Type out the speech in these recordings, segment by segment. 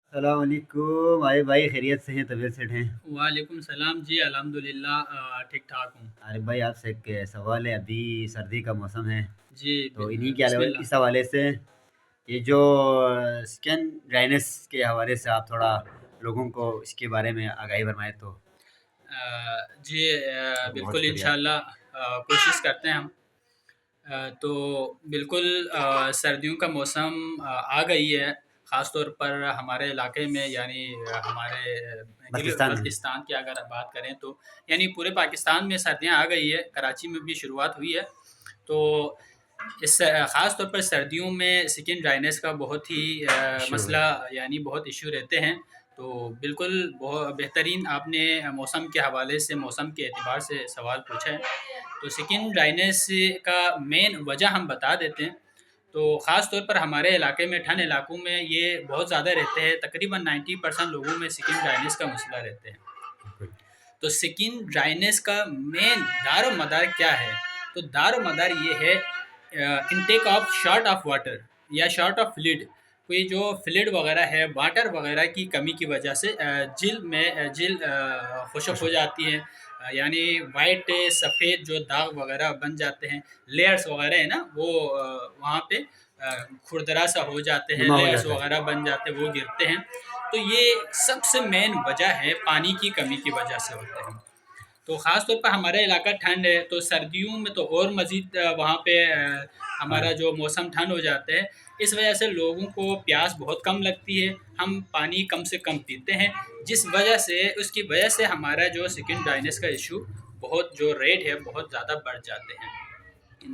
अस्सलाम वालेकुम। भाई भाई खैरियत से हैं, तबीयत सेठ हैं? वालेकुम सलाम जी, अल्हम्दुलिल्लाह ठीक ठाक हूँ। अरे भाई आपसे एक सवाल है। अभी सर्दी का मौसम है, जी तो इन्हीं के बिस्मिल्लाह। इस हवाले से ये जो स्किन ड्राइनेस के हवाले से आप थोड़ा लोगों को इसके बारे में आगाही फरमाएं जी तो बहुत बिल्कुल शुक्रिया। इंशाल्लाह कोशिश करते हैं हम। तो बिल्कुल सर्दियों का मौसम आ गई है। ख़ास तौर पर हमारे इलाके में यानी हमारे गिल बल्तिस्तान में। बल्तिस्तान की अगर बात करें तो यानी पूरे पाकिस्तान में सर्दियाँ आ गई है, कराची में भी शुरुआत हुई है। तो इस ख़ास तौर पर सर्दियों में स्किन ड्राइनेस का बहुत ही इशू है। मसला यानी बहुत इश्यू रहते हैं। तो बिल्कुल बहुत बेहतरीन आपने मौसम के हवाले से, मौसम के एतबार से सवाल पूछा है। तो स्किन ड्राइनेस का मेन वजह हम बता देते हैं। तो ख़ास तौर पर हमारे इलाके में, ठंड इलाकों में ये बहुत ज़्यादा रहते हैं। तकरीबन 90% लोगों में स्किन ड्राइनेस का मसला रहते हैं। बिल्कुल। तो स्किन ड्राइनेस का मेन दारो मदार क्या है? तो दारो मदार ये है intake of short of water या शॉर्ट ऑफ फ्लूइड। कोई जो फ्लूइड वगैरह है, वाटर वगैरह की कमी की वजह से जिल खुशक हो खुशक। जाती है। यानी वाइट सफ़ेद जो दाग वगैरह बन जाते हैं, लेयर्स वगैरह है ना वो वहाँ पे खुरदरा सा हो जाते हैं, नुमा हो लेयर्स जाता है। वगैरह बन जाते हैं, वो गिरते हैं। तो ये सबसे मेन वजह है, पानी की कमी की वजह से होते हैं। तो ख़ास तौर पर हमारा इलाका ठंड है, तो सर्दियों में तो और मज़ीद वहाँ पे हाँ। हमारा जो मौसम ठंड हो जाता है। इस वजह से लोगों को प्यास बहुत कम लगती है, हम पानी कम से कम पीते हैं, जिस वजह से उसकी वजह से हमारा जो स्किन ड्राइनेस का इशू बहुत जो रेट है बहुत ज़्यादा बढ़ जाते हैं।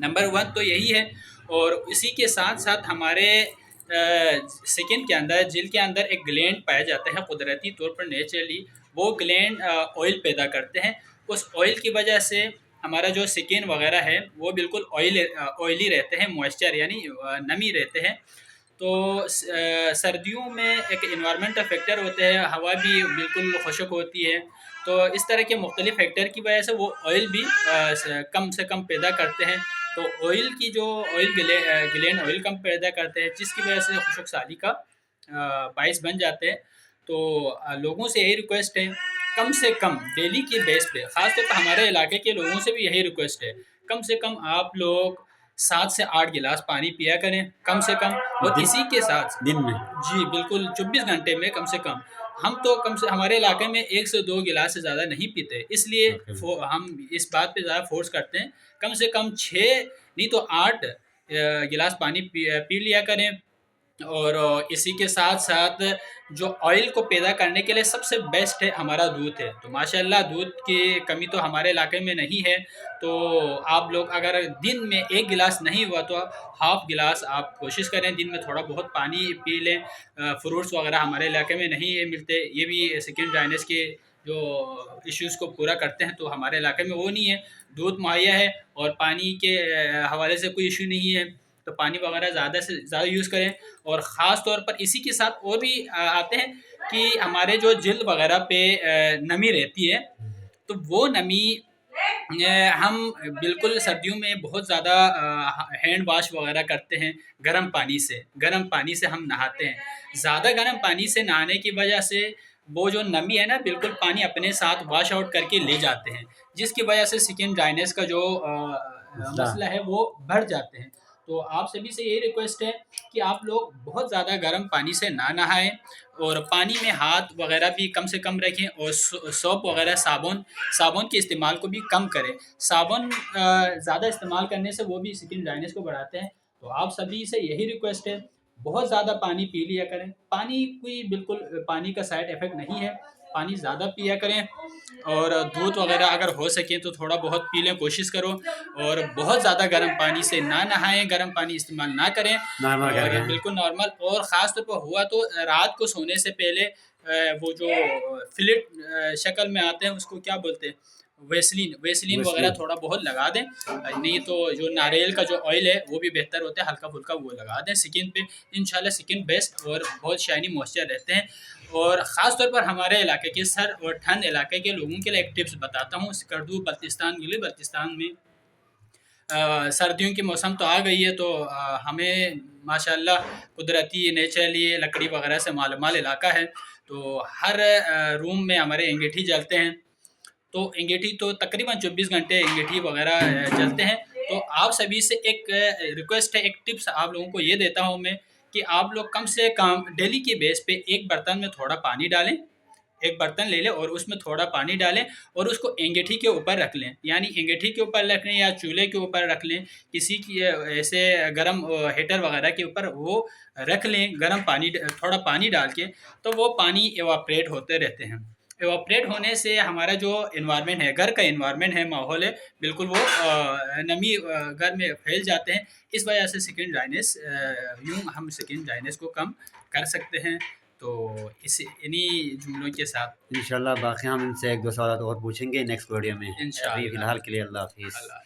नंबर वन तो यही है। और इसी के साथ साथ हमारे स्किन के अंदर, जिल के अंदर एक ग्लैंड पाया जाता है कुदरती तौर पर, नेचुरली। वो ग्लैंड ऑयल पैदा करते हैं। उस ऑयल की वजह से हमारा जो स्किन वगैरह है वो बिल्कुल ऑयली रहते हैं, मॉइस्चर यानी नमी रहते हैं। तो सर्दियों में एक इन्वायरमेंटल फैक्टर होते हैं, हवा भी बिल्कुल खुशक होती है। तो इस तरह के मुख्तलिफ फैक्टर की वजह से वो ऑयल भी कम से कम पैदा करते हैं। तो ऑयल की जो ग्लैंड ऑयल कम पैदा करते हैं, जिसकी वजह से खुशक साली का बायस बन जाते हैं। तो लोगों से यही रिक्वेस्ट है, कम से कम डेली के बेस पे, ख़ासतौर पर हमारे इलाके के लोगों से भी यही रिक्वेस्ट है, कम से कम आप लोग 7 से 8 गिलास पानी पिया करें, कम से कम। और दिन इसी के साथ, दिन में। जी बिल्कुल, 24 घंटे में कम से कम। हम तो कम से हमारे इलाके में 1 से 2 गिलास से ज़्यादा नहीं पीते, इसलिए ओके। हम इस बात पे ज़्यादा फ़ोर्स करते हैं, कम से कम 6 नहीं तो 8 गिलास पानी पी लिया करें। और इसी के साथ-साथ जो ऑयल को पैदा करने के लिए सबसे बेस्ट है हमारा दूध है। तो माशाअल्लाह दूध की कमी तो हमारे इलाके में नहीं है। तो आप लोग अगर दिन में 1 गिलास नहीं हुआ तो हाफ़ गिलास आप कोशिश करें दिन में थोड़ा बहुत पानी पी लें। फ्रूट्स वगैरह हमारे इलाके में नहीं मिलते। ये भी स्किन ड्राइनेस के जो इश्यूज़ को पूरा करते हैं, तो हमारे इलाके में वो नहीं है। दूध मुहैया है और पानी के हवाले से कोई इश्यू नहीं है। तो पानी वगैरह ज़्यादा से ज़्यादा यूज़ करें। और ख़ास तौर पर इसी के साथ और भी आते हैं कि हमारे जो जिल्द वगैरह पे नमी रहती है, तो वो नमी हम बिल्कुल सर्दियों में बहुत ज़्यादा हैंड वॉश वगैरह करते हैं गर्म पानी से हम नहाते हैं। ज़्यादा गर्म पानी से नहाने की वजह से वो जो नमी है ना, बिल्कुल पानी अपने साथ वॉश आउट करके ले जाते हैं, जिसकी वजह से स्किन ड्राइनेस का जो मसला। मसला है वो बढ़ जाते हैं। तो आप सभी से यही रिक्वेस्ट है कि आप लोग बहुत ज़्यादा गर्म पानी से ना नहाएं, और पानी में हाथ वगैरह भी कम से कम रखें, और सोप वगैरह, साबुन साबुन के इस्तेमाल को भी कम करें। साबुन ज़्यादा इस्तेमाल करने से वो भी स्किन ड्राइनेस को बढ़ाते हैं। तो आप सभी से यही रिक्वेस्ट है, बहुत ज़्यादा पानी पी लिया करें। पानी कोई बिल्कुल पानी का साइड इफ़ेक्ट नहीं है, पानी ज़्यादा पिया करें। और दूध वगैरह अगर हो सके तो थोड़ा बहुत पी लें, कोशिश करो। और बहुत ज़्यादा गर्म पानी से ना नहाएं, गर्म पानी इस्तेमाल ना करें। नॉर्मल कर और रहे हैं। बिल्कुल नॉर्मल, और ख़ास तौर पर हुआ तो रात को सोने से पहले वो जो फ्लिट शक्ल में आते हैं उसको क्या बोलते हैं, वेसलीन वेसलीन वगैरह मुस्लिम। थोड़ा बहुत लगा दें। नहीं तो जो नारियल का जो ऑयल है वो भी बेहतर होता है, हल्का फुल्का वो लगा दें स्किन पे। इंशाल्लाह स्किन बेस्ट और बहुत शाइनी मॉइस्चर रहते हैं। और ख़ास तौर पर हमारे इलाके के सर और ठंड इलाके के लोगों के लिए एक टिप्स बताता हूँ, स्कर्दू बल्तिस्तान, गिली बल्तिस्तान में सर्दियों की मौसम तो आ गई है, तो हमें माशाल्लाह कुदरती नेचुरली लकड़ी वगैरह से मालामाल इलाका है। तो हर रूम में हमारे अंगीठी जलते हैं। तो अंगीठी तो तकरीबन 24 घंटे अंगीठी वगैरह जलते हैं। तो आप सभी से एक रिक्वेस्ट है, एक टिप्स आप लोगों को ये देता हूँ मैं, कि आप लोग कम से कम डेली के बेस पे एक बर्तन में थोड़ा पानी डालें, एक बर्तन ले लें और उसमें थोड़ा पानी डालें और उसको अंगीठी के ऊपर रख लें, यानी अंगीठी के ऊपर रख लें या चूल्हे के ऊपर रख लें, किसी की ऐसे गर्म हीटर वगैरह के ऊपर वो रख लें, गर्म पानी थोड़ा पानी डाल के। तो वो पानी एवापरेट होते रहते हैं। एवापरेट होने से हमारा जो इन्वायरमेंट है, घर का इन्वायरमेंट है, माहौल है, बिल्कुल वो नमी घर में फैल जाते हैं। इस वजह से स्किन ड्राइनेस यूँ हम स्किन ड्राइनेस को कम कर सकते हैं। तो इस इन्हीं जुमलों के साथ इंशाल्लाह बाकी हम इनसे 1-2 सवाल और पूछेंगे नेक्स्ट वीडियो में। अभी इंशाअल्लाह फ़िलहाल के लिए अल्लाह हाफ़िज़। अल्लाह